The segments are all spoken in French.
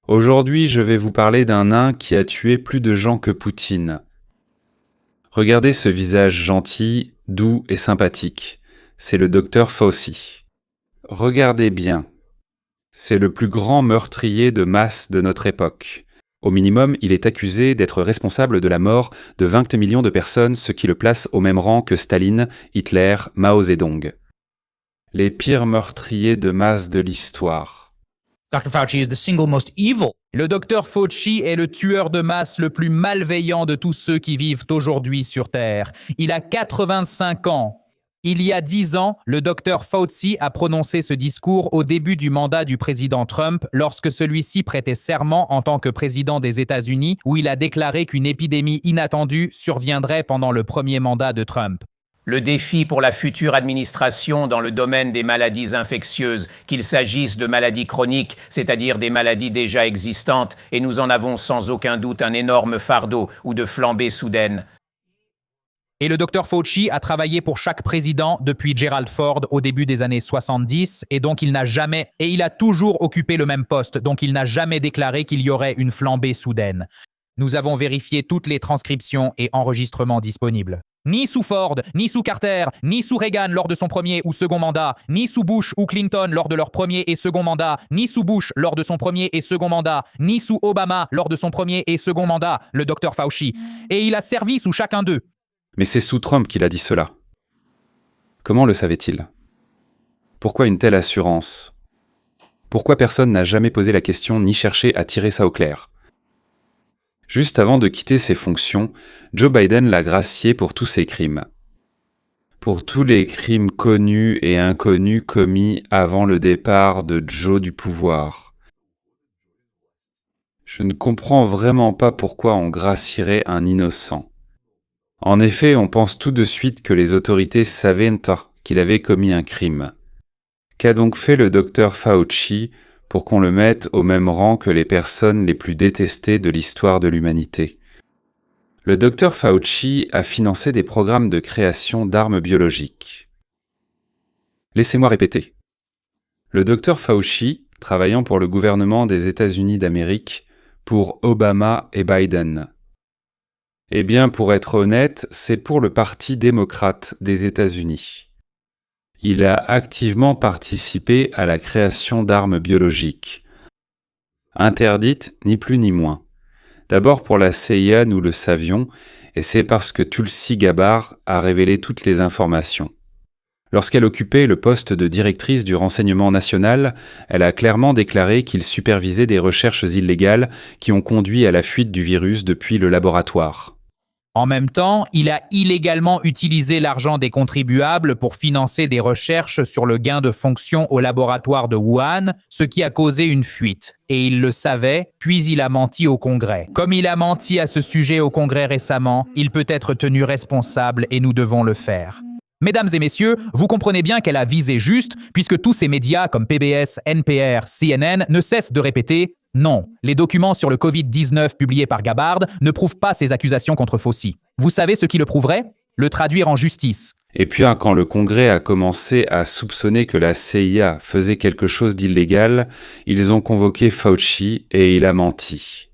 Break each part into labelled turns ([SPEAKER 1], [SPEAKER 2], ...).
[SPEAKER 1] Aujourd'hui, je vais vous parler d'un nain qui a tué plus de gens que Poutine. Regardez ce visage gentil, doux et sympathique. C'est le docteur Fauci. Regardez bien. C'est le plus grand meurtrier de masse de notre époque. Au minimum, il est accusé d'être responsable de la mort de 20 millions de personnes, ce qui le place au même rang que Staline, Hitler, Mao Zedong. Les pires meurtriers de masse de l'histoire.
[SPEAKER 2] Dr. Fauci is the single most evil.
[SPEAKER 3] Le docteur Fauci est le tueur de masse le plus malveillant de tous ceux qui vivent aujourd'hui sur Terre. Il a 85 ans. Il y a 10 ans, le docteur Fauci a prononcé ce discours au début du mandat du président Trump lorsque celui-ci prêtait serment en tant que président des États-Unis, où il a déclaré qu'une épidémie inattendue surviendrait pendant le premier mandat de Trump.
[SPEAKER 2] Le défi pour la future administration dans le domaine des maladies infectieuses, qu'il s'agisse de maladies chroniques, c'est-à-dire des maladies déjà existantes, et nous en avons sans aucun doute un énorme fardeau, ou de flambées soudaines.
[SPEAKER 3] Et le Dr Fauci a travaillé pour chaque président depuis Gerald Ford au début des années 70, et donc il a toujours occupé le même poste, donc il n'a jamais déclaré qu'il y aurait une flambée soudaine. Nous avons vérifié toutes les transcriptions et enregistrements disponibles. Ni sous Ford, ni sous Carter, ni sous Reagan lors de son premier ou second mandat, ni sous Bush ou Clinton lors de leur premier et second mandat, ni sous Bush lors de son premier et second mandat, ni sous Obama lors de son premier et second mandat, le Dr Fauci. Et il a servi sous chacun d'eux.
[SPEAKER 1] Mais c'est sous Trump qu'il a dit cela. Comment le savait-il? Pourquoi une telle assurance? Pourquoi personne n'a jamais posé la question ni cherché à tirer ça au clair? Juste avant de quitter ses fonctions, Joe Biden l'a gracié pour tous ses crimes. Pour tous les crimes connus et inconnus commis avant le départ de Joe du pouvoir. Je ne comprends vraiment pas pourquoi on gracierait un innocent. En effet, on pense tout de suite que les autorités savaient qu'il avait commis un crime. Qu'a donc fait le docteur Fauci pour qu'on le mette au même rang que les personnes les plus détestées de l'histoire de l'humanité? Le docteur Fauci a financé des programmes de création d'armes biologiques. Laissez-moi répéter. Le docteur Fauci, travaillant pour le gouvernement des États-Unis d'Amérique, pour Obama et Biden. Eh bien, pour être honnête, c'est pour le Parti démocrate des États-Unis. Il a activement participé à la création d'armes biologiques. Interdites, ni plus ni moins. D'abord pour la CIA, nous le savions, et c'est parce que Tulsi Gabbard a révélé toutes les informations. Lorsqu'elle occupait le poste de directrice du renseignement national, elle a clairement déclaré qu'il supervisait des recherches illégales qui ont conduit à la fuite du virus depuis le laboratoire.
[SPEAKER 3] En même temps, il a illégalement utilisé l'argent des contribuables pour financer des recherches sur le gain de fonction au laboratoire de Wuhan, ce qui a causé une fuite. Et il le savait, puis il a menti au Congrès. Comme il a menti à ce sujet au Congrès récemment, il peut être tenu responsable et nous devons le faire. Mesdames et messieurs, vous comprenez bien qu'elle a visé juste, puisque tous ces médias comme PBS, NPR, CNN ne cessent de répéter « Non, les documents sur le Covid-19 publiés par Gabbard ne prouvent pas ces accusations contre Fauci. Vous savez ce qui le prouverait? Le traduire en justice. »
[SPEAKER 1] Et puis quand le Congrès a commencé à soupçonner que la CIA faisait quelque chose d'illégal, ils ont convoqué Fauci et il a menti.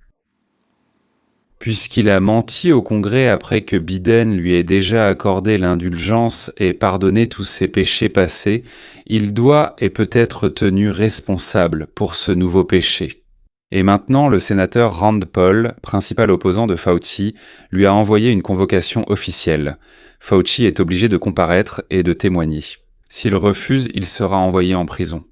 [SPEAKER 1] Puisqu'il a menti au Congrès après que Biden lui ait déjà accordé l'indulgence et pardonné tous ses péchés passés, il doit et peut être tenu responsable pour ce nouveau péché. Et maintenant, le sénateur Rand Paul, principal opposant de Fauci, lui a envoyé une convocation officielle. Fauci est obligé de comparaître et de témoigner. S'il refuse, il sera envoyé en prison.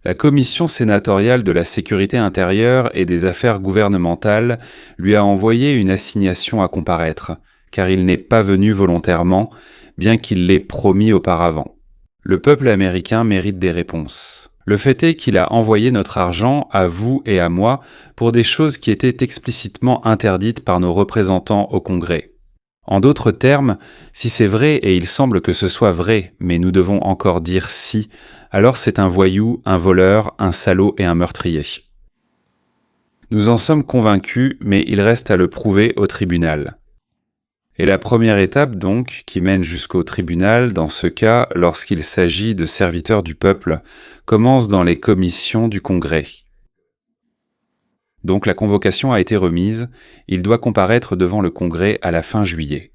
[SPEAKER 1] La commission sénatoriale de la sécurité intérieure et des affaires gouvernementales lui a envoyé une assignation à comparaître, car il n'est pas venu volontairement, bien qu'il l'ait promis auparavant. Le peuple américain mérite des réponses. Le fait est qu'il a envoyé notre argent à vous et à moi pour des choses qui étaient explicitement interdites par nos représentants au Congrès. En d'autres termes, si c'est vrai, et il semble que ce soit vrai, mais nous devons encore dire si, alors c'est un voyou, un voleur, un salaud et un meurtrier. Nous en sommes convaincus, mais il reste à le prouver au tribunal. Et la première étape donc, qui mène jusqu'au tribunal, dans ce cas, lorsqu'il s'agit de serviteurs du peuple, commence dans les commissions du Congrès. Donc la convocation a été remise, il doit comparaître devant le Congrès à la fin juillet.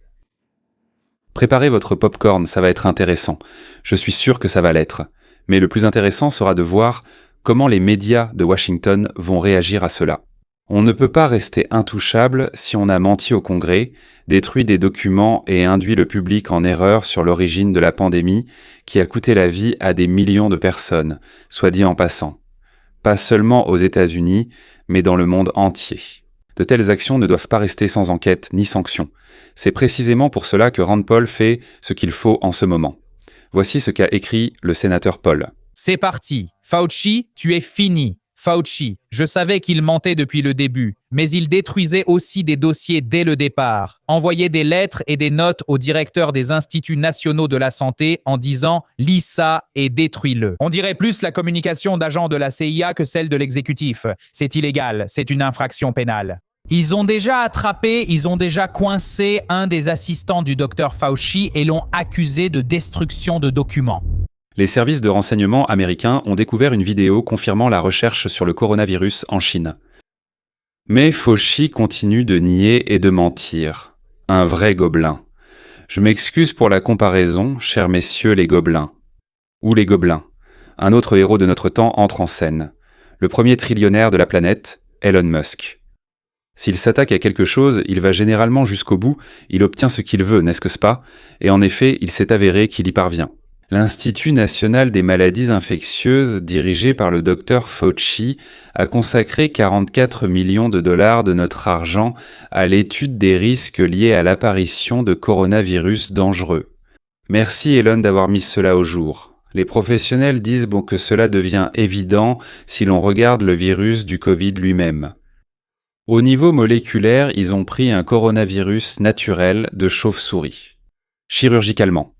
[SPEAKER 1] Préparez votre popcorn, ça va être intéressant. Je suis sûr que ça va l'être. Mais le plus intéressant sera de voir comment les médias de Washington vont réagir à cela. On ne peut pas rester intouchable si on a menti au Congrès, détruit des documents et induit le public en erreur sur l'origine de la pandémie qui a coûté la vie à des millions de personnes, soit dit en passant. Pas seulement aux États-Unis, mais dans le monde entier. De telles actions ne doivent pas rester sans enquête ni sanction. C'est précisément pour cela que Rand Paul fait ce qu'il faut en ce moment. Voici ce qu'a écrit le sénateur Paul.
[SPEAKER 3] C'est parti. Fauci, tu es fini. Fauci, je savais qu'il mentait depuis le début, mais il détruisait aussi des dossiers dès le départ. Envoyait des lettres et des notes au directeur des Instituts nationaux de la santé en disant « lis ça et détruis-le ». On dirait plus la communication d'agents de la CIA que celle de l'exécutif. C'est illégal, c'est une infraction pénale. Ils ont déjà coincé un des assistants du docteur Fauci et l'ont accusé de destruction de documents.
[SPEAKER 1] Les services de renseignement américains ont découvert une vidéo confirmant la recherche sur le coronavirus en Chine. Mais Fauci continue de nier et de mentir. Un vrai gobelin. Je m'excuse pour la comparaison, chers messieurs les gobelins. Ou les gobelins. Un autre héros de notre temps entre en scène. Le premier trillionnaire de la planète, Elon Musk. S'il s'attaque à quelque chose, il va généralement jusqu'au bout, il obtient ce qu'il veut, n'est-ce pas? Et en effet, il s'est avéré qu'il y parvient. L'Institut national des maladies infectieuses, dirigé par le docteur Fauci, a consacré 44 millions de dollars de notre argent à l'étude des risques liés à l'apparition de coronavirus dangereux. Merci Elon d'avoir mis cela au jour. Les professionnels disent que cela devient évident si l'on regarde le virus du Covid lui-même. Au niveau moléculaire, ils ont pris un coronavirus naturel de chauve-souris. Chirurgicalement.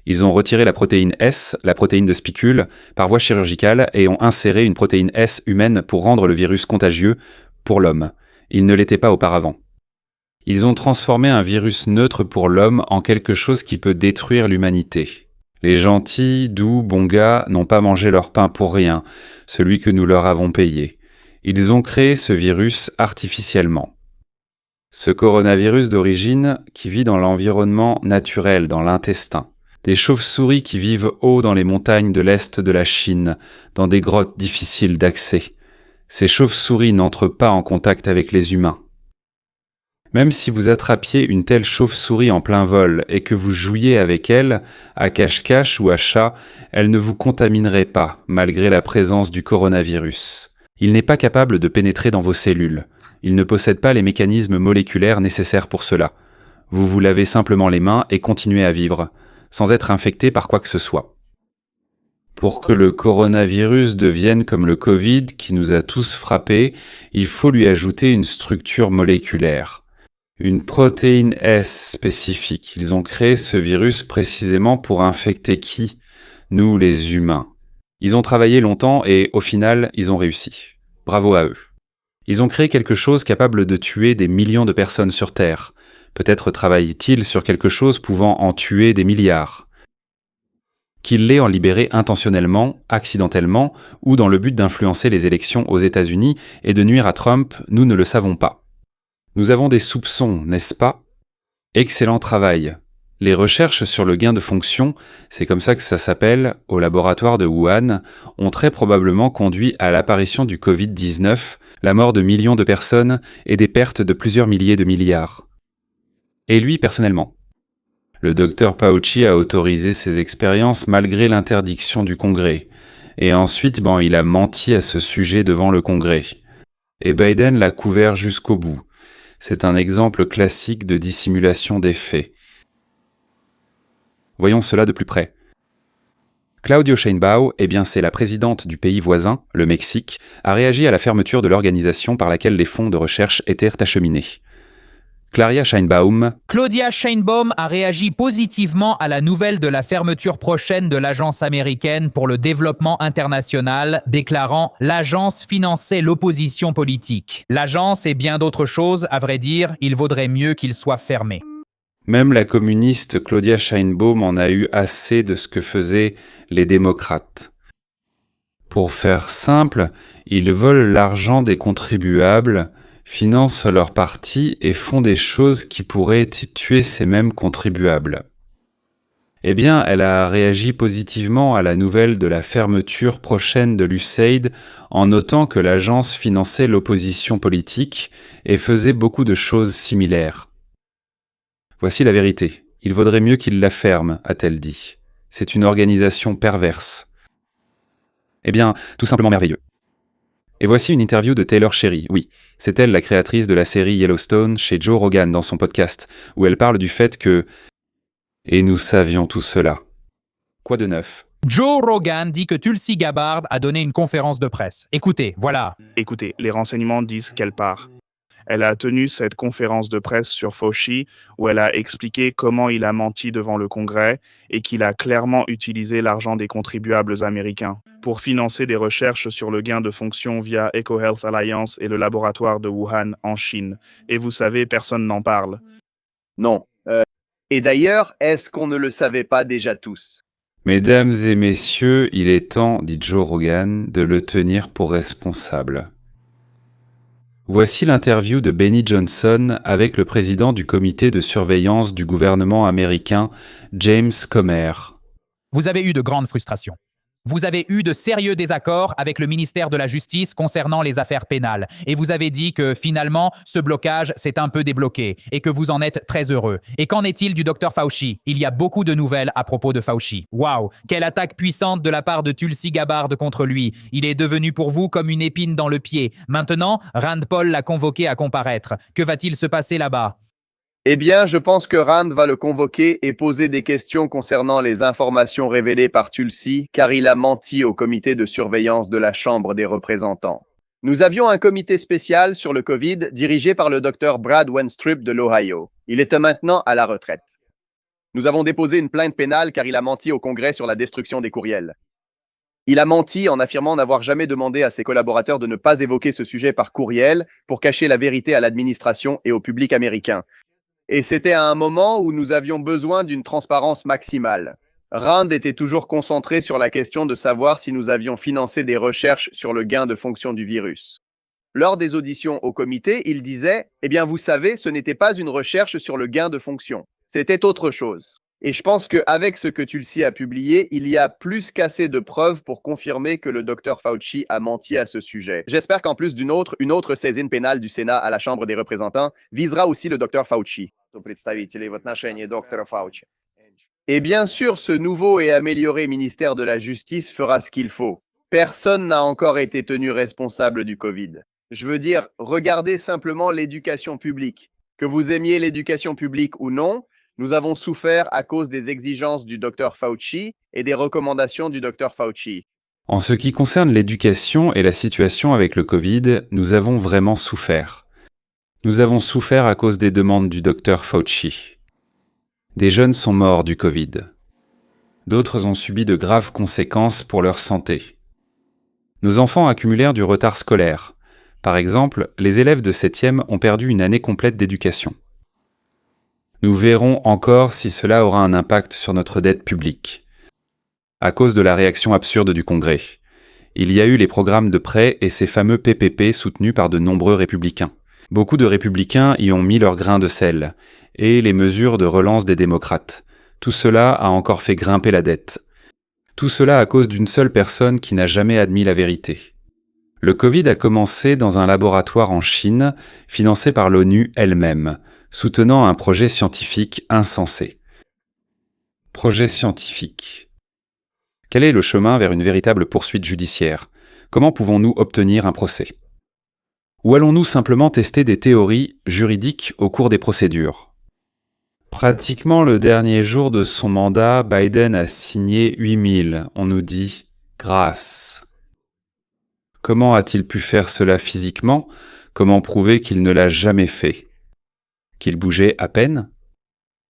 [SPEAKER 1] Ils ont retiré la protéine S, la protéine de spicule, par voie chirurgicale et ont inséré une protéine S humaine pour rendre le virus contagieux pour l'homme. Il ne l'était pas auparavant. Ils ont transformé un virus neutre pour l'homme en quelque chose qui peut détruire l'humanité. Les gentils, doux, bons gars n'ont pas mangé leur pain pour rien, celui que nous leur avons payé. Ils ont créé ce virus artificiellement. Ce coronavirus d'origine qui vit dans l'environnement naturel, dans l'intestin. Des chauves-souris qui vivent haut dans les montagnes de l'est de la Chine, dans des grottes difficiles d'accès. Ces chauves-souris n'entrent pas en contact avec les humains. Même si vous attrapiez une telle chauve-souris en plein vol et que vous jouiez avec elle, à cache-cache ou à chat, elle ne vous contaminerait pas, malgré la présence du coronavirus. Il n'est pas capable de pénétrer dans vos cellules. Il ne possède pas les mécanismes moléculaires nécessaires pour cela. Vous vous lavez simplement les mains et continuez à vivre, sans être infecté par quoi que ce soit. Pour que le coronavirus devienne comme le Covid qui nous a tous frappés, il faut lui ajouter une structure moléculaire. Une protéine S spécifique. Ils ont créé ce virus précisément pour infecter qui? Nous, les humains. Ils ont travaillé longtemps et, au final, ils ont réussi. Bravo à eux. Ils ont créé quelque chose capable de tuer des millions de personnes sur Terre. Peut-être travaille-t-il sur quelque chose pouvant en tuer des milliards. Qu'il l'ait en libéré intentionnellement, accidentellement, ou dans le but d'influencer les élections aux États-Unis et de nuire à Trump, nous ne le savons pas. Nous avons des soupçons, n'est-ce pas? Excellent travail. Les recherches sur le gain de fonction, c'est comme ça que ça s'appelle, au laboratoire de Wuhan, ont très probablement conduit à l'apparition du Covid-19, la mort de millions de personnes et des pertes de plusieurs milliers de milliards. Et lui, personnellement. Le docteur Fauci a autorisé ces expériences malgré l'interdiction du Congrès. Et ensuite, il a menti à ce sujet devant le Congrès. Et Biden l'a couvert jusqu'au bout. C'est un exemple classique de dissimulation des faits. Voyons cela de plus près. Claudia Sheinbaum, c'est la présidente du pays voisin, le Mexique, a réagi à la fermeture de l'organisation par laquelle les fonds de recherche étaient acheminés. Claudia Sheinbaum
[SPEAKER 3] a réagi positivement à la nouvelle de la fermeture prochaine de l'Agence américaine pour le développement international, déclarant « L'agence finançait l'opposition politique. L'agence et bien d'autres choses, à vrai dire, il vaudrait mieux qu'il soit fermé. »
[SPEAKER 1] Même la communiste Claudia Sheinbaum en a eu assez de ce que faisaient les démocrates. Pour faire simple, ils volent l'argent des contribuables, financent leur parti et font des choses qui pourraient tuer ces mêmes contribuables. Eh bien, elle a réagi positivement à la nouvelle de la fermeture prochaine de l'USAID en notant que l'agence finançait l'opposition politique et faisait beaucoup de choses similaires. Voici la vérité. Il vaudrait mieux qu'il la ferme, a-t-elle dit. C'est une organisation perverse. Eh bien, tout simplement merveilleux. Et voici une interview de Taylor Sherry. Oui, c'est elle la créatrice de la série Yellowstone chez Joe Rogan dans son podcast, où elle parle du fait que « Et nous savions tout cela ». Quoi de neuf?
[SPEAKER 3] Joe Rogan dit que Tulsi Gabbard a donné une conférence de presse. Écoutez, voilà.
[SPEAKER 4] Écoutez, les renseignements disent qu'elle part. Elle a tenu cette conférence de presse sur Fauci où elle a expliqué comment il a menti devant le Congrès et qu'il a clairement utilisé l'argent des contribuables américains pour financer des recherches sur le gain de fonction via EcoHealth Alliance et le laboratoire de Wuhan en Chine. Et vous savez, personne n'en parle.
[SPEAKER 5] Non. Et d'ailleurs, est-ce qu'on ne le savait pas déjà tous?
[SPEAKER 1] Mesdames et messieurs, il est temps, dit Joe Rogan, de le tenir pour responsable. Voici l'interview de Benny Johnson avec le président du comité de surveillance du gouvernement américain, James Comer.
[SPEAKER 3] Vous avez eu de grandes frustrations. Vous avez eu de sérieux désaccords avec le ministère de la Justice concernant les affaires pénales. Et vous avez dit que finalement, ce blocage s'est un peu débloqué et que vous en êtes très heureux. Et qu'en est-il du Dr Fauci? Il y a beaucoup de nouvelles à propos de Fauci. Waouh, quelle attaque puissante de la part de Tulsi Gabbard contre lui. Il est devenu pour vous comme une épine dans le pied. Maintenant, Rand Paul l'a convoqué à comparaître. Que va-t-il se passer là-bas?
[SPEAKER 5] Eh bien, je pense que Rand va le convoquer et poser des questions concernant les informations révélées par Tulsi, car il a menti au comité de surveillance de la Chambre des représentants. Nous avions un comité spécial sur le Covid dirigé par le Dr Brad Wenstrup de l'Ohio. Il est maintenant à la retraite. Nous avons déposé une plainte pénale car il a menti au Congrès sur la destruction des courriels. Il a menti en affirmant n'avoir jamais demandé à ses collaborateurs de ne pas évoquer ce sujet par courriel pour cacher la vérité à l'administration et au public américain. Et c'était à un moment où nous avions besoin d'une transparence maximale. Rand était toujours concentré sur la question de savoir si nous avions financé des recherches sur le gain de fonction du virus. Lors des auditions au comité, il disait « Eh bien, vous savez, ce n'était pas une recherche sur le gain de fonction. C'était autre chose. » Et je pense qu'avec ce que Tulsi a publié, il y a plus qu'assez de preuves pour confirmer que le Dr Fauci a menti à ce sujet. J'espère qu'en plus une autre saisine pénale du Sénat à la Chambre des représentants visera aussi le Dr Fauci. Et bien sûr, ce nouveau et amélioré ministère de la Justice fera ce qu'il faut. Personne n'a encore été tenu responsable du Covid. Je veux dire, regardez simplement l'éducation publique. Que vous aimiez l'éducation publique ou non, nous avons souffert à cause des exigences du Dr Fauci et des recommandations du Dr Fauci.
[SPEAKER 1] En ce qui concerne l'éducation et la situation avec le Covid, nous avons vraiment souffert. Nous avons souffert à cause des demandes du Dr Fauci. Des jeunes sont morts du Covid. D'autres ont subi de graves conséquences pour leur santé. Nos enfants accumulèrent du retard scolaire. Par exemple, les élèves de 7e ont perdu une année complète d'éducation. Nous verrons encore si cela aura un impact sur notre dette publique. À cause de la réaction absurde du Congrès, il y a eu les programmes de prêt et ces fameux PPP soutenus par de nombreux républicains. Beaucoup de républicains y ont mis leur grain de sel, et les mesures de relance des démocrates. Tout cela a encore fait grimper la dette. Tout cela à cause d'une seule personne qui n'a jamais admis la vérité. Le Covid a commencé dans un laboratoire en Chine, financé par l'ONU elle-même, soutenant un projet scientifique insensé. Projet scientifique. Quel est le chemin vers une véritable poursuite judiciaire? Comment pouvons-nous obtenir un procès? Ou allons-nous simplement tester des théories juridiques au cours des procédures? Pratiquement le dernier jour de son mandat, Biden a signé 8000, on nous dit « grâce ». Comment a-t-il pu faire cela physiquement? Comment prouver qu'il ne l'a jamais fait? Qu'il bougeait à peine?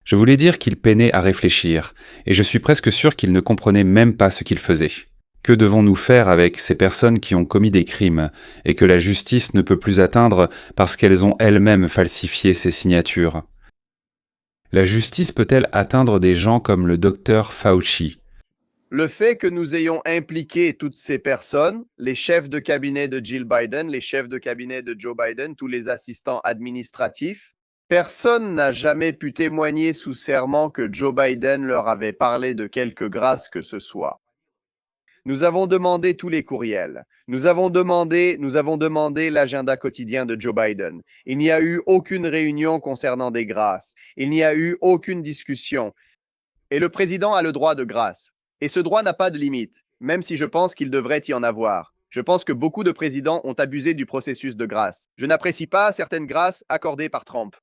[SPEAKER 1] Je voulais dire qu'il peinait à réfléchir, et je suis presque sûr qu'il ne comprenait même pas ce qu'il faisait. Que devons-nous faire avec ces personnes qui ont commis des crimes, et que la justice ne peut plus atteindre parce qu'elles ont elles-mêmes falsifié ces signatures? La justice peut-elle atteindre des gens comme le Dr Fauci?
[SPEAKER 5] Le fait que nous ayons impliqué toutes ces personnes, les chefs de cabinet de Jill Biden, les chefs de cabinet de Joe Biden, tous les assistants administratifs, personne n'a jamais pu témoigner sous serment que Joe Biden leur avait parlé de quelque grâce que ce soit. Nous avons demandé tous les courriels. Nous avons demandé l'agenda quotidien de Joe Biden. Il n'y a eu aucune réunion concernant des grâces. Il n'y a eu aucune discussion. Et le président a le droit de grâce. Et ce droit n'a pas de limite, même si je pense qu'il devrait y en avoir. Je pense que beaucoup de présidents ont abusé du processus de grâce. Je n'apprécie pas certaines grâces accordées par Trump.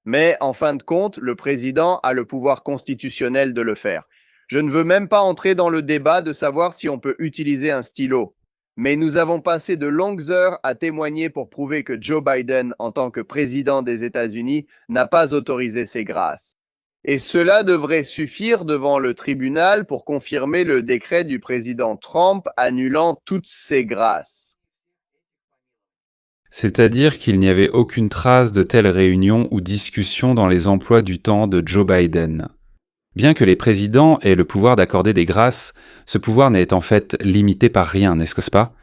[SPEAKER 5] Mais en fin de compte, le président a le pouvoir constitutionnel de le faire. Je ne veux même pas entrer dans le débat de savoir si on peut utiliser un stylo. Mais nous avons passé de longues heures à témoigner pour prouver que Joe Biden, en tant que président des États-Unis, n'a pas autorisé ces grâces. Et cela devrait suffire devant le tribunal pour confirmer le décret du président Trump annulant toutes ces grâces.
[SPEAKER 1] C'est-à-dire qu'il n'y avait aucune trace de telles réunions ou discussions dans les emplois du temps de Joe Biden. Bien que les présidents aient le pouvoir d'accorder des grâces, ce pouvoir n'est en fait limité par rien, n'est-ce pas?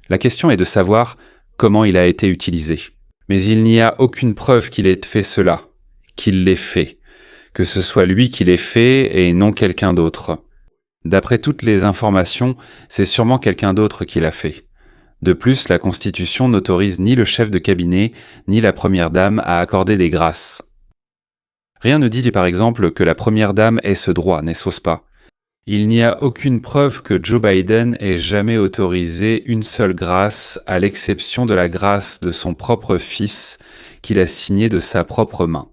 [SPEAKER 1] La question est de savoir comment il a été utilisé. Mais il n'y a aucune preuve qu'il ait fait cela, qu'il l'ait fait, que ce soit lui qui l'ait fait et non quelqu'un d'autre. D'après toutes les informations, c'est sûrement quelqu'un d'autre qui l'a fait. De plus, la Constitution n'autorise ni le chef de cabinet, ni la première dame à accorder des grâces. Rien ne dit par exemple que la première dame ait ce droit, n'est-ce pas? Il n'y a aucune preuve que Joe Biden ait jamais autorisé une seule grâce, à l'exception de la grâce de son propre fils, qu'il a signée de sa propre main.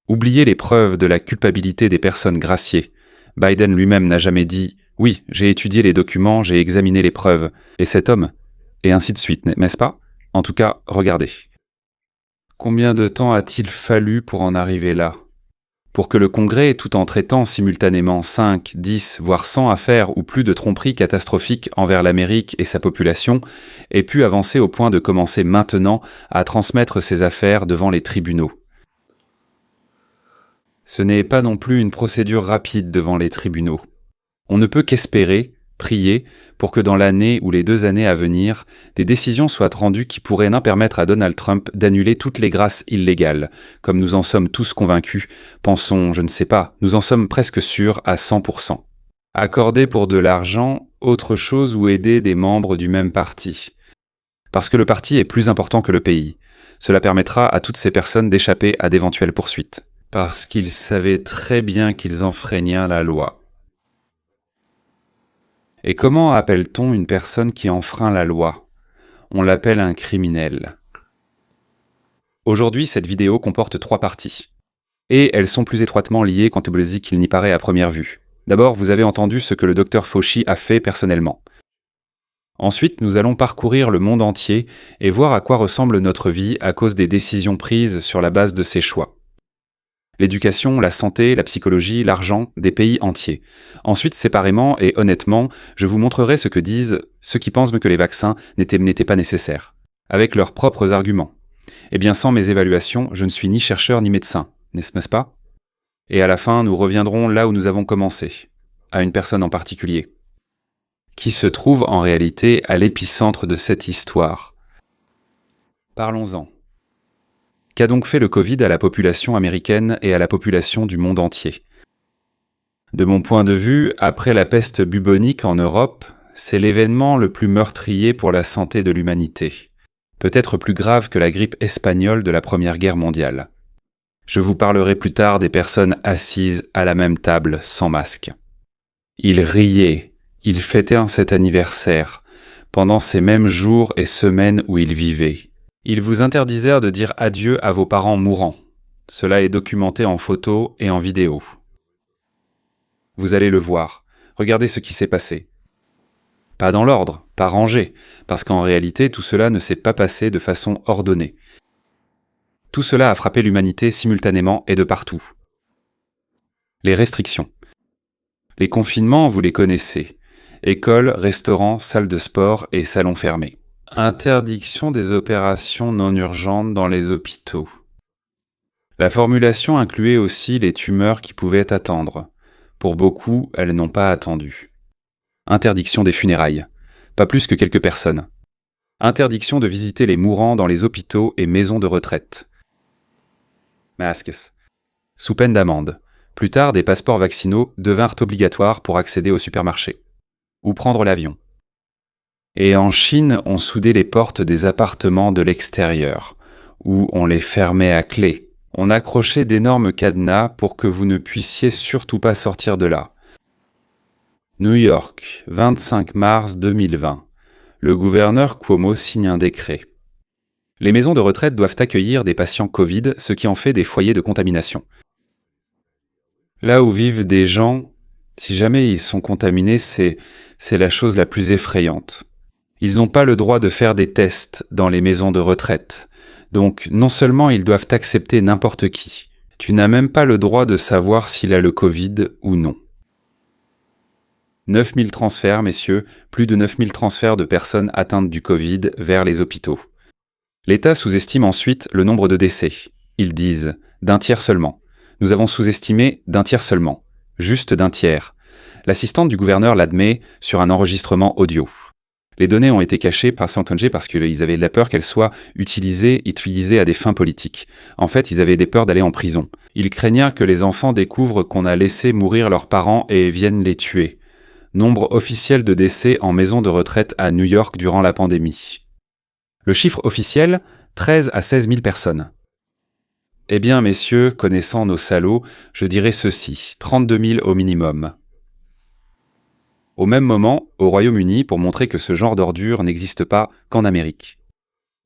[SPEAKER 1] Oubliez les preuves de la culpabilité des personnes graciées. Biden lui-même n'a jamais dit « Oui, j'ai étudié les documents, j'ai examiné les preuves, et cet homme », et ainsi de suite, n'est-ce pas? En tout cas, regardez. Combien de temps a-t-il fallu pour en arriver là? Pour que le Congrès, tout en traitant simultanément 5, 10, voire 100 affaires ou plus de tromperies catastrophiques envers l'Amérique et sa population, ait pu avancer au point de commencer maintenant à transmettre ces affaires devant les tribunaux. Ce n'est pas non plus une procédure rapide devant les tribunaux. On ne peut qu'espérer, prier, pour que dans l'année ou les 2 années à venir, des décisions soient rendues qui pourraient non permettre à Donald Trump d'annuler toutes les grâces illégales, comme nous en sommes tous convaincus, pensons, je ne sais pas, nous en sommes presque sûrs à 100%. Accorder pour de l'argent, autre chose ou aider des membres du même parti. Parce que le parti est plus important que le pays. Cela permettra à toutes ces personnes d'échapper à d'éventuelles poursuites. Parce qu'ils savaient très bien qu'ils enfreignent la loi. Et comment appelle-t-on une personne qui enfreint la loi? On l'appelle un criminel. Aujourd'hui, cette vidéo comporte 3 parties. Et elles sont plus étroitement liées quantibologiques qu'il n'y paraît à première vue. D'abord, vous avez entendu ce que le Dr Fauci a fait personnellement. Ensuite, nous allons parcourir le monde entier et voir à quoi ressemble notre vie à cause des décisions prises sur la base de ces choix. L'éducation, la santé, la psychologie, l'argent, des pays entiers. Ensuite, séparément et honnêtement, je vous montrerai ce que disent ceux qui pensent que les vaccins n'étaient pas nécessaires, avec leurs propres arguments. Eh bien, sans mes évaluations, je ne suis ni chercheur ni médecin, n'est-ce pas? Et à la fin, nous reviendrons là où nous avons commencé, à une personne en particulier, qui se trouve en réalité à l'épicentre de cette histoire. Parlons-en. Qu'a donc fait le Covid à la population américaine et à la population du monde entier? De mon point de vue, après la peste bubonique en Europe, c'est l'événement le plus meurtrier pour la santé de l'humanité. Peut-être plus grave que la grippe espagnole de la Première Guerre mondiale. Je vous parlerai plus tard des personnes assises à la même table sans masque. Ils riaient, ils fêtaient cet anniversaire, pendant ces mêmes jours et semaines où ils vivaient. Ils vous interdisèrent de dire adieu à vos parents mourants. Cela est documenté en photo et en vidéo. Vous allez le voir. Regardez ce qui s'est passé. Pas dans l'ordre, pas rangé, parce qu'en réalité, tout cela ne s'est pas passé de façon ordonnée. Tout cela a frappé l'humanité simultanément et de partout. Les restrictions. Les confinements, vous les connaissez. Écoles, restaurants, salles de sport et salons fermés. Interdiction des opérations non urgentes dans les hôpitaux. La formulation incluait aussi les tumeurs qui pouvaient attendre. Pour beaucoup, elles n'ont pas attendu. Interdiction des funérailles. Pas plus que quelques personnes. Interdiction de visiter les mourants dans les hôpitaux et maisons de retraite. Masques. Sous peine d'amende. Plus tard, des passeports vaccinaux devinrent obligatoires pour accéder au supermarché. Ou prendre l'avion. Et en Chine, on soudait les portes des appartements de l'extérieur, ou on les fermait à clé. On accrochait d'énormes cadenas pour que vous ne puissiez surtout pas sortir de là. New York, 25 mars 2020. Le gouverneur Cuomo signe un décret. Les maisons de retraite doivent accueillir des patients Covid, ce qui en fait des foyers de contamination. Là où vivent des gens, si jamais ils sont contaminés, c'est la chose la plus effrayante. Ils n'ont pas le droit de faire des tests dans les maisons de retraite. Donc, non seulement ils doivent accepter n'importe qui, tu n'as même pas le droit de savoir s'il a le Covid ou non. 9000 transferts, messieurs, plus de 9000 transferts de personnes atteintes du Covid vers les hôpitaux. L'État sous-estime ensuite le nombre de décès. Ils disent d'un tiers seulement. Nous avons sous-estimé d'un tiers seulement. Juste d'un tiers. L'assistante du gouverneur l'admet sur un enregistrement audio. Les données ont été cachées par Scientology parce qu'ils avaient la peur qu'elles soient utilisées à des fins politiques. En fait, ils avaient des peurs d'aller en prison. Ils craignaient que les enfants découvrent qu'on a laissé mourir leurs parents et viennent les tuer. Nombre officiel de décès en maison de retraite à New York durant la pandémie. Le chiffre officiel, 13 à 16 000 personnes. Eh bien, messieurs, connaissant nos salauds, je dirais ceci, 32 000 au minimum. Au même moment, au Royaume-Uni, pour montrer que ce genre d'ordure n'existe pas qu'en Amérique.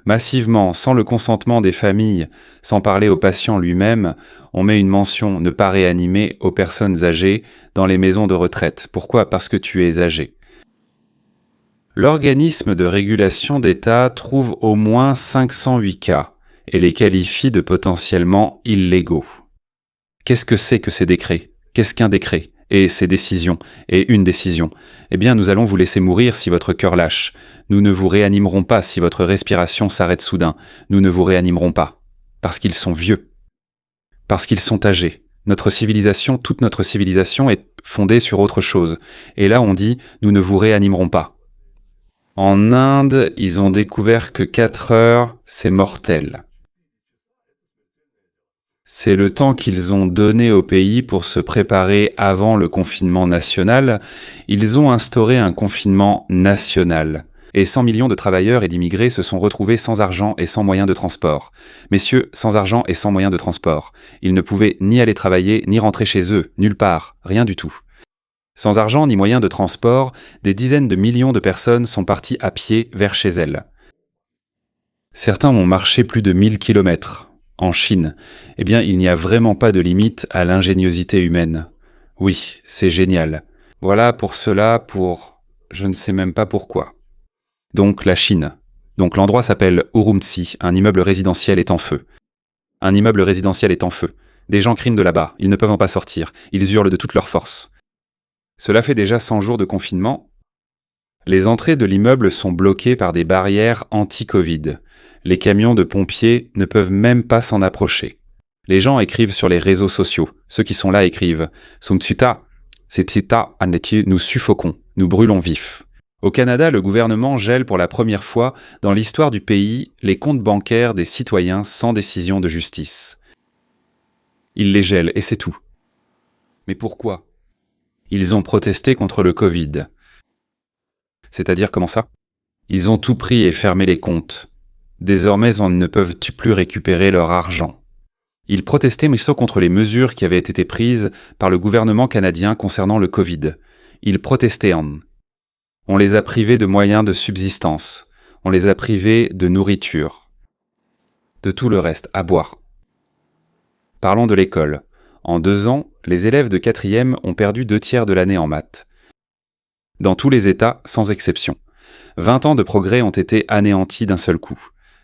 [SPEAKER 1] Massivement, sans le consentement des familles, sans parler au patient lui-même, on met une mention « ne pas réanimer » aux personnes âgées dans les maisons de retraite. Pourquoi ? Parce que tu es âgé. L'organisme de régulation d'État trouve au moins 508 cas et les qualifie de potentiellement illégaux. Qu'est-ce que c'est que ces décrets ? Qu'est-ce qu'un décret ? Et ces décisions, et une décision. Eh bien, nous allons vous laisser mourir si votre cœur lâche. Nous ne vous réanimerons pas si votre respiration s'arrête soudain. Nous ne vous réanimerons pas. Parce qu'ils sont vieux. Parce qu'ils sont âgés. Notre civilisation, toute notre civilisation est fondée sur autre chose. Et là, on dit, nous ne vous réanimerons pas. En Inde, ils ont découvert que 4 heures, c'est mortel. C'est le temps qu'ils ont donné au pays pour se préparer avant le confinement national. Ils ont instauré un confinement national. Et 100 millions de travailleurs et d'immigrés se sont retrouvés sans argent et sans moyens de transport. Messieurs, sans argent et sans moyens de transport. Ils ne pouvaient ni aller travailler, ni rentrer chez eux, nulle part, rien du tout. Sans argent ni moyens de transport, des dizaines de millions de personnes sont parties à pied vers chez elles. Certains ont marché plus de 1000 kilomètres. En Chine, eh bien, il n'y a vraiment pas de limite à l'ingéniosité humaine. Oui, c'est génial. Voilà pour cela, je ne sais même pas pourquoi. Donc la Chine. Donc l'endroit s'appelle Urumqi, un immeuble résidentiel est en feu. Un immeuble résidentiel est en feu. Des gens crient de là-bas, ils ne peuvent pas sortir, ils hurlent de toute leur force. Cela fait déjà 100 jours de confinement. Les entrées de l'immeuble sont bloquées par des barrières anti-Covid. Les camions de pompiers ne peuvent même pas s'en approcher. Les gens écrivent sur les réseaux sociaux. Ceux qui sont là écrivent « Sumtsuta, Setita Aneti, nous suffoquons, nous brûlons vifs ». Au Canada, le gouvernement gèle pour la première fois dans l'histoire du pays les comptes bancaires des citoyens sans décision de justice. Il les gèle et c'est tout. Mais pourquoi ? Ils ont protesté contre le Covid. C'est-à-dire comment ça ? Ils ont tout pris et fermé les comptes. Désormais, ils ne peuvent plus récupérer leur argent. Ils protestaient contre les mesures qui avaient été prises par le gouvernement canadien concernant le Covid. Ils protestaient. On les a privés de moyens de subsistance. On les a privés de nourriture. De tout le reste, à boire. Parlons de l'école. En 2 ans, les élèves de 4e ont perdu 2/3 de l'année en maths. Dans tous les États, sans exception. 20 ans de progrès ont été anéantis d'un seul coup.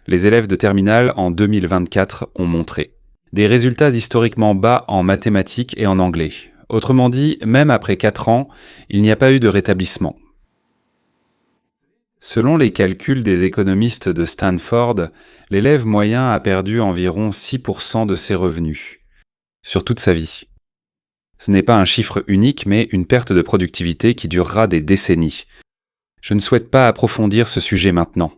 [SPEAKER 1] Les élèves de terminale en 2024 ont montré des résultats historiquement bas en mathématiques et en anglais. Autrement dit, même après 4 ans, il n'y a pas eu de rétablissement. Selon les calculs des économistes de Stanford, l'élève moyen a perdu environ 6% de ses revenus sur toute sa vie. Ce n'est pas un chiffre unique, mais une perte de productivité qui durera des décennies. Je ne souhaite pas approfondir ce sujet maintenant.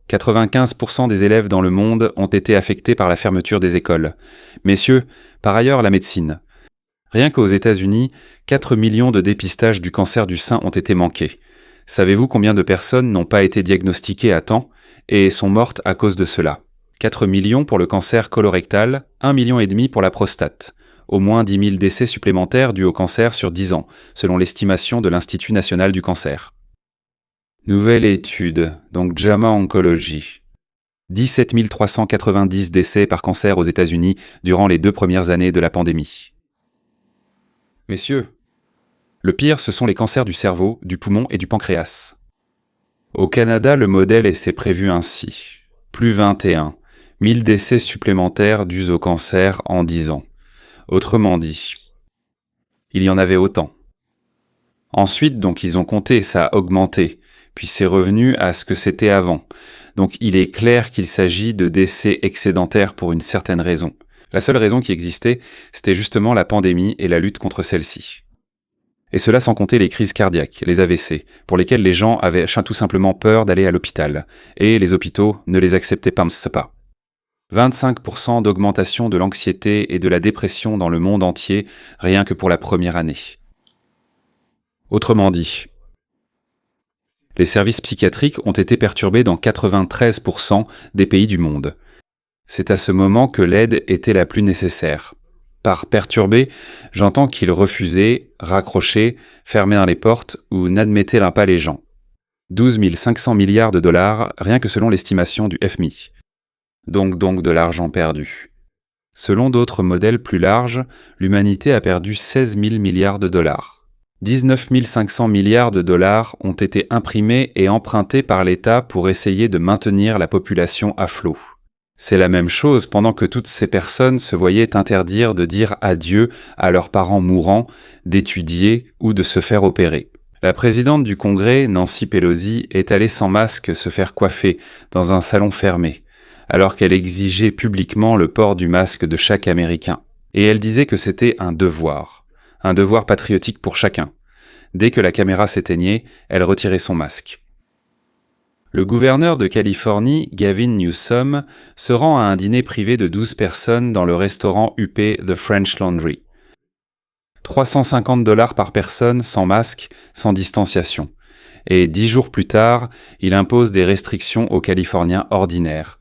[SPEAKER 1] 95% des élèves dans le monde ont été affectés par la fermeture des écoles. Messieurs, par ailleurs, la médecine. Rien qu'aux États-Unis, 4 millions de dépistages du cancer du sein ont été manqués. Savez-vous combien de personnes n'ont pas été diagnostiquées à temps et sont mortes à cause de cela? 4 millions pour le cancer colorectal, 1,5 million pour la prostate. Au moins 10 000 décès supplémentaires dus au cancer sur 10 ans, selon l'estimation de l'Institut national du cancer. Nouvelle étude, donc JAMA Oncology. 17 390 décès par cancer aux États-Unis durant les 2 premières années de la pandémie. Messieurs, le pire, ce sont les cancers du cerveau, du poumon et du pancréas. Au Canada, le modèle s'est prévu ainsi. Plus 21 000 décès supplémentaires dus au cancer en 10 ans. Autrement dit, il y en avait autant. Ensuite, donc, ils ont compté, ça a augmenté, puis c'est revenu à ce que c'était avant. Donc, il est clair qu'il s'agit de décès excédentaires pour une certaine raison. La seule raison qui existait, c'était justement la pandémie et la lutte contre celle-ci. Et cela sans compter les crises cardiaques, les AVC, pour lesquels les gens avaient tout simplement peur d'aller à l'hôpital, et les hôpitaux ne les acceptaient pas. 25% d'augmentation de l'anxiété et de la dépression dans le monde entier, rien que pour la première année. Autrement dit, les services psychiatriques ont été perturbés dans 93% des pays du monde. C'est à ce moment que l'aide était la plus nécessaire. Par perturbé, j'entends qu'ils refusaient, raccrochaient, fermaient les portes ou n'admettaient pas les gens. 12 500 milliards de dollars, rien que selon l'estimation du FMI. Donc de l'argent perdu. Selon d'autres modèles plus larges, l'humanité a perdu 16 000 milliards de dollars. 19 500 milliards de dollars ont été imprimés et empruntés par l'État pour essayer de maintenir la population à flot. C'est la même chose pendant que toutes ces personnes se voyaient interdire de dire adieu à leurs parents mourants, d'étudier ou de se faire opérer. La présidente du Congrès, Nancy Pelosi, est allée sans masque se faire coiffer dans un salon fermé, alors qu'elle exigeait publiquement le port du masque de chaque Américain. Et elle disait que c'était un devoir patriotique pour chacun. Dès que la caméra s'éteignait, elle retirait son masque. Le gouverneur de Californie, Gavin Newsom, se rend à un dîner privé de 12 personnes dans le restaurant huppé The French Laundry. 350 $ par personne, sans masque, sans distanciation. Et 10 jours plus tard, il impose des restrictions aux Californiens ordinaires.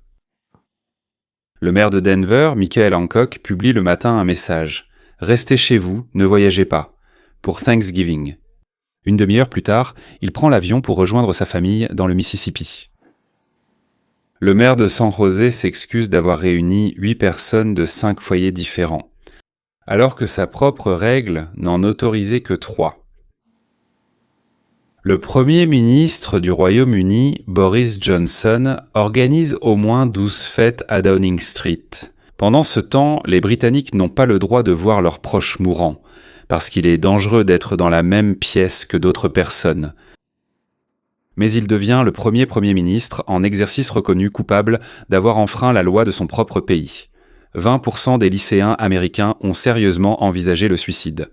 [SPEAKER 1] Le maire de Denver, Michael Hancock, publie le matin un message. « Restez chez vous, ne voyagez pas. » pour Thanksgiving. Une demi-heure plus tard, il prend l'avion pour rejoindre sa famille dans le Mississippi. Le maire de San José s'excuse d'avoir réuni 8 personnes de 5 foyers différents, alors que sa propre règle n'en autorisait que 3. Le Premier ministre du Royaume-Uni, Boris Johnson, organise au moins 12 fêtes à Downing Street. Pendant ce temps, les Britanniques n'ont pas le droit de voir leurs proches mourants, parce qu'il est dangereux d'être dans la même pièce que d'autres personnes. Mais il devient le premier Premier ministre en exercice reconnu coupable d'avoir enfreint la loi de son propre pays. 20% des lycéens américains ont sérieusement envisagé le suicide.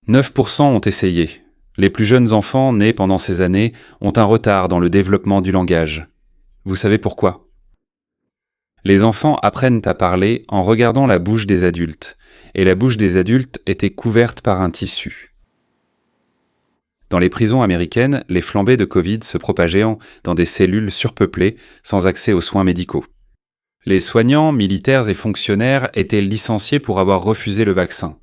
[SPEAKER 1] 9% ont essayé. Les plus jeunes enfants nés pendant ces années ont un retard dans le développement du langage. Vous savez pourquoi? Les enfants apprennent à parler en regardant la bouche des adultes, et la bouche des adultes était couverte par un tissu. Dans les prisons américaines, les flambées de Covid se propageaient dans des cellules surpeuplées, sans accès aux soins médicaux. Les soignants, militaires et fonctionnaires étaient licenciés pour avoir refusé le vaccin.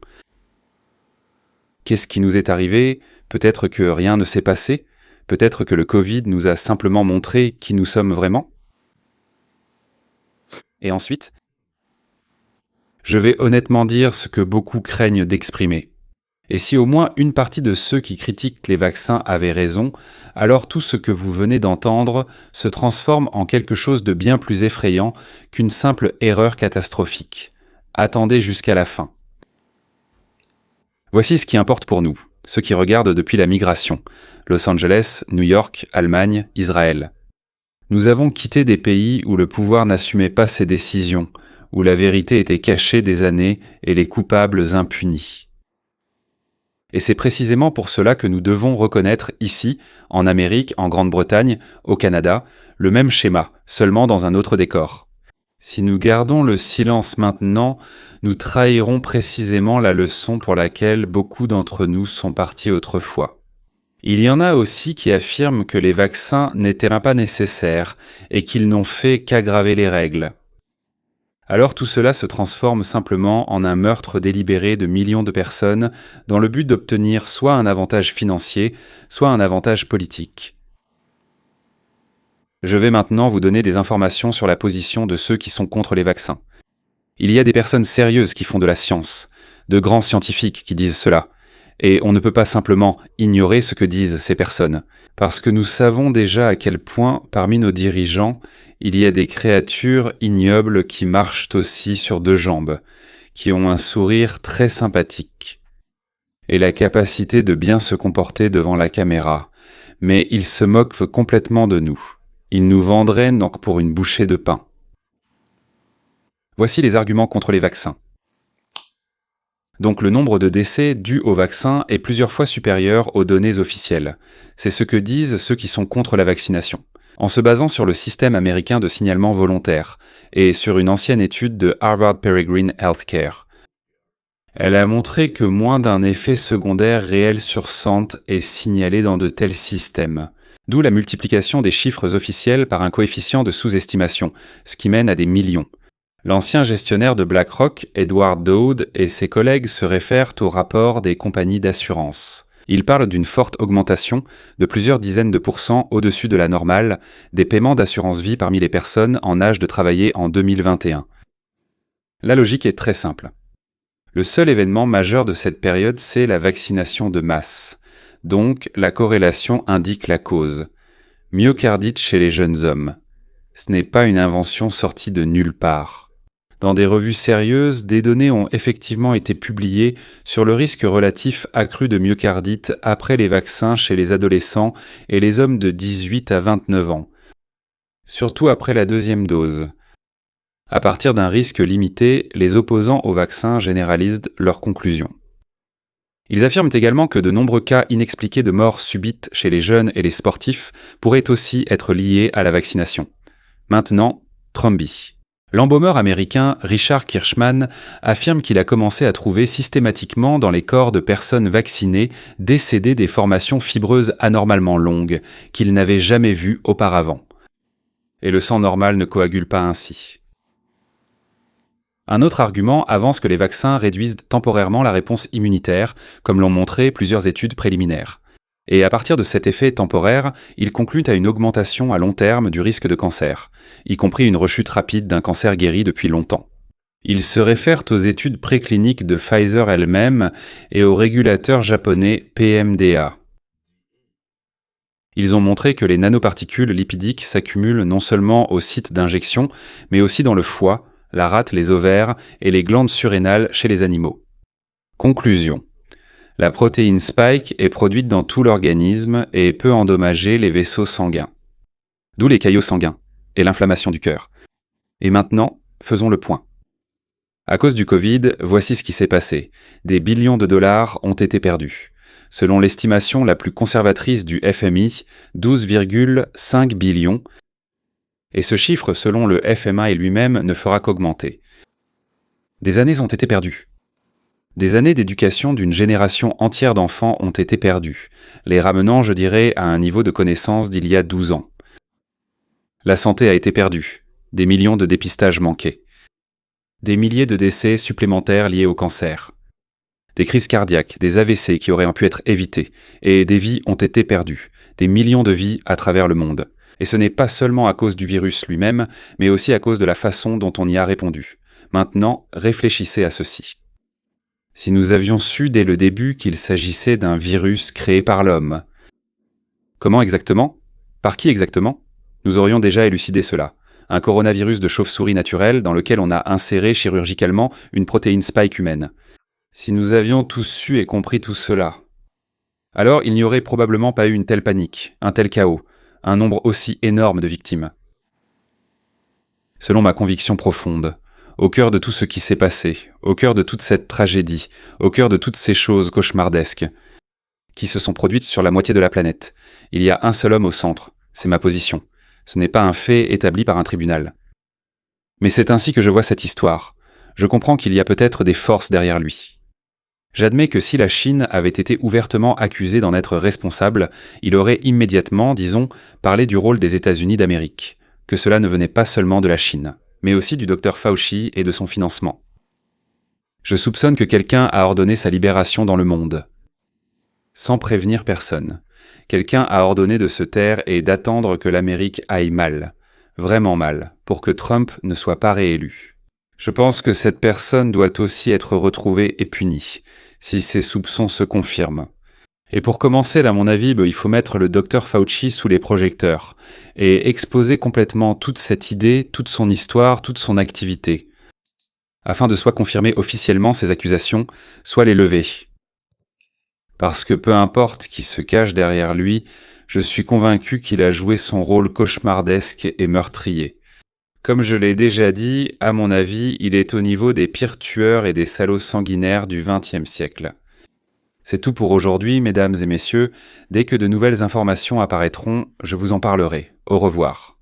[SPEAKER 1] Qu'est-ce qui nous est arrivé? Peut-être que rien ne s'est passé? Peut-être que le Covid nous a simplement montré qui nous sommes vraiment? Et ensuite, je vais honnêtement dire ce que beaucoup craignent d'exprimer. Et si au moins une partie de ceux qui critiquent les vaccins avaient raison, alors tout ce que vous venez d'entendre se transforme en quelque chose de bien plus effrayant qu'une simple erreur catastrophique. Attendez jusqu'à la fin. Voici ce qui importe pour nous, ceux qui regardent depuis la migration, Los Angeles, New York, Allemagne, Israël. Nous avons quitté des pays où le pouvoir n'assumait pas ses décisions, où la vérité était cachée des années et les coupables impunis. Et c'est précisément pour cela que nous devons reconnaître ici, en Amérique, en Grande-Bretagne, au Canada, le même schéma, seulement dans un autre décor. Si nous gardons le silence maintenant, nous trahirons précisément la leçon pour laquelle beaucoup d'entre nous sont partis autrefois. Il y en a aussi qui affirment que les vaccins n'étaient pas nécessaires et qu'ils n'ont fait qu'aggraver les règles. Alors tout cela se transforme simplement en un meurtre délibéré de millions de personnes dans le but d'obtenir soit un avantage financier, soit un avantage politique. Je vais maintenant vous donner des informations sur la position de ceux qui sont contre les vaccins. Il y a des personnes sérieuses qui font de la science, de grands scientifiques qui disent cela, et on ne peut pas simplement ignorer ce que disent ces personnes, parce que nous savons déjà à quel point, parmi nos dirigeants, il y a des créatures ignobles qui marchent aussi sur deux jambes, qui ont un sourire très sympathique, et la capacité de bien se comporter devant la caméra, mais ils se moquent complètement de nous. Ils nous vendraient donc pour une bouchée de pain. Voici les arguments contre les vaccins. Donc le nombre de décès dus au vaccin est plusieurs fois supérieur aux données officielles. C'est ce que disent ceux qui sont contre la vaccination. En se basant sur le système américain de signalement volontaire et sur une ancienne étude de Harvard Peregrine Healthcare. Elle a montré que moins d'un effet secondaire réel sur 100 est signalé dans de tels systèmes. D'où la multiplication des chiffres officiels par un coefficient de sous-estimation, ce qui mène à des millions. L'ancien gestionnaire de BlackRock, Edward Dowd, et ses collègues se réfèrent au rapport des compagnies d'assurance. Ils parlent d'une forte augmentation de plusieurs dizaines de pourcents au-dessus de la normale des paiements d'assurance vie parmi les personnes en âge de travailler en 2021. La logique est très simple. Le seul événement majeur de cette période, c'est la vaccination de masse. Donc, la corrélation indique la cause. Myocardite chez les jeunes hommes. Ce n'est pas une invention sortie de nulle part. Dans des revues sérieuses, des données ont effectivement été publiées sur le risque relatif accru de myocardite après les vaccins chez les adolescents et les hommes de 18 à 29 ans. Surtout après la deuxième dose. À partir d'un risque limité, les opposants au vaccin généralisent leurs conclusions. Ils affirment également que de nombreux cas inexpliqués de mort subite chez les jeunes et les sportifs pourraient aussi être liés à la vaccination. Maintenant, Trumby. L'embaumeur américain Richard Kirschman affirme qu'il a commencé à trouver systématiquement dans les corps de personnes vaccinées décédées des formations fibreuses anormalement longues qu'il n'avait jamais vues auparavant. Et le sang normal ne coagule pas ainsi. Un autre argument avance que les vaccins réduisent temporairement la réponse immunitaire, comme l'ont montré plusieurs études préliminaires. Et à partir de cet effet temporaire, il conclut à une augmentation à long terme du risque de cancer, y compris une rechute rapide d'un cancer guéri depuis longtemps. Il se réfère aux études précliniques de Pfizer elle-même et au régulateur japonais PMDA. Ils ont montré que les nanoparticules lipidiques s'accumulent non seulement au site d'injection, mais aussi dans le foie, la rate, les ovaires et les glandes surrénales chez les animaux. Conclusion. La protéine spike est produite dans tout l'organisme et peut endommager les vaisseaux sanguins. D'où les caillots sanguins et l'inflammation du cœur. Et maintenant, faisons le point. À cause du Covid, voici ce qui s'est passé. Des billions de dollars ont été perdus. Selon l'estimation la plus conservatrice du FMI, 12,5 billions. Et ce chiffre, selon le FMI lui-même, ne fera qu'augmenter. Des années ont été perdues. Des années d'éducation d'une génération entière d'enfants ont été perdues, les ramenant, je dirais, à un niveau de connaissance d'il y a 12 ans. La santé a été perdue, des millions de dépistages manqués, des milliers de décès supplémentaires liés au cancer, des crises cardiaques, des AVC qui auraient pu être évités, et des vies ont été perdues, des millions de vies à travers le monde. Et ce n'est pas seulement à cause du virus lui-même, mais aussi à cause de la façon dont on y a répondu. Maintenant, réfléchissez à ceci. Si nous avions su dès le début qu'il s'agissait d'un virus créé par l'homme. Comment exactement? Par qui exactement? Nous aurions déjà élucidé cela. Un coronavirus de chauve-souris naturel dans lequel on a inséré chirurgicalement une protéine spike humaine. Si nous avions tous su et compris tout cela, alors il n'y aurait probablement pas eu une telle panique, un tel chaos, un nombre aussi énorme de victimes. Selon ma conviction profonde, au cœur de tout ce qui s'est passé, au cœur de toute cette tragédie, au cœur de toutes ces choses cauchemardesques, qui se sont produites sur la moitié de la planète. Il y a un seul homme au centre. C'est ma position. Ce n'est pas un fait établi par un tribunal. Mais c'est ainsi que je vois cette histoire. Je comprends qu'il y a peut-être des forces derrière lui. J'admets que si la Chine avait été ouvertement accusée d'en être responsable, il aurait immédiatement, disons, parlé du rôle des États-Unis d'Amérique, que cela ne venait pas seulement de la Chine, mais aussi du Dr Fauci et de son financement. Je soupçonne que quelqu'un a ordonné sa libération dans le monde, sans prévenir personne. Quelqu'un a ordonné de se taire et d'attendre que l'Amérique aille mal, vraiment mal, pour que Trump ne soit pas réélu. Je pense que cette personne doit aussi être retrouvée et punie, si ses soupçons se confirment. Et pour commencer, à mon avis, il faut mettre le Dr Fauci sous les projecteurs et exposer complètement toute cette idée, toute son histoire, toute son activité, afin de soit confirmer officiellement ses accusations, soit les lever. Parce que peu importe qui se cache derrière lui, je suis convaincu qu'il a joué son rôle cauchemardesque et meurtrier. Comme je l'ai déjà dit, à mon avis, il est au niveau des pires tueurs et des salauds sanguinaires du XXe siècle. C'est tout pour aujourd'hui, mesdames et messieurs. Dès que de nouvelles informations apparaîtront, je vous en parlerai. Au revoir.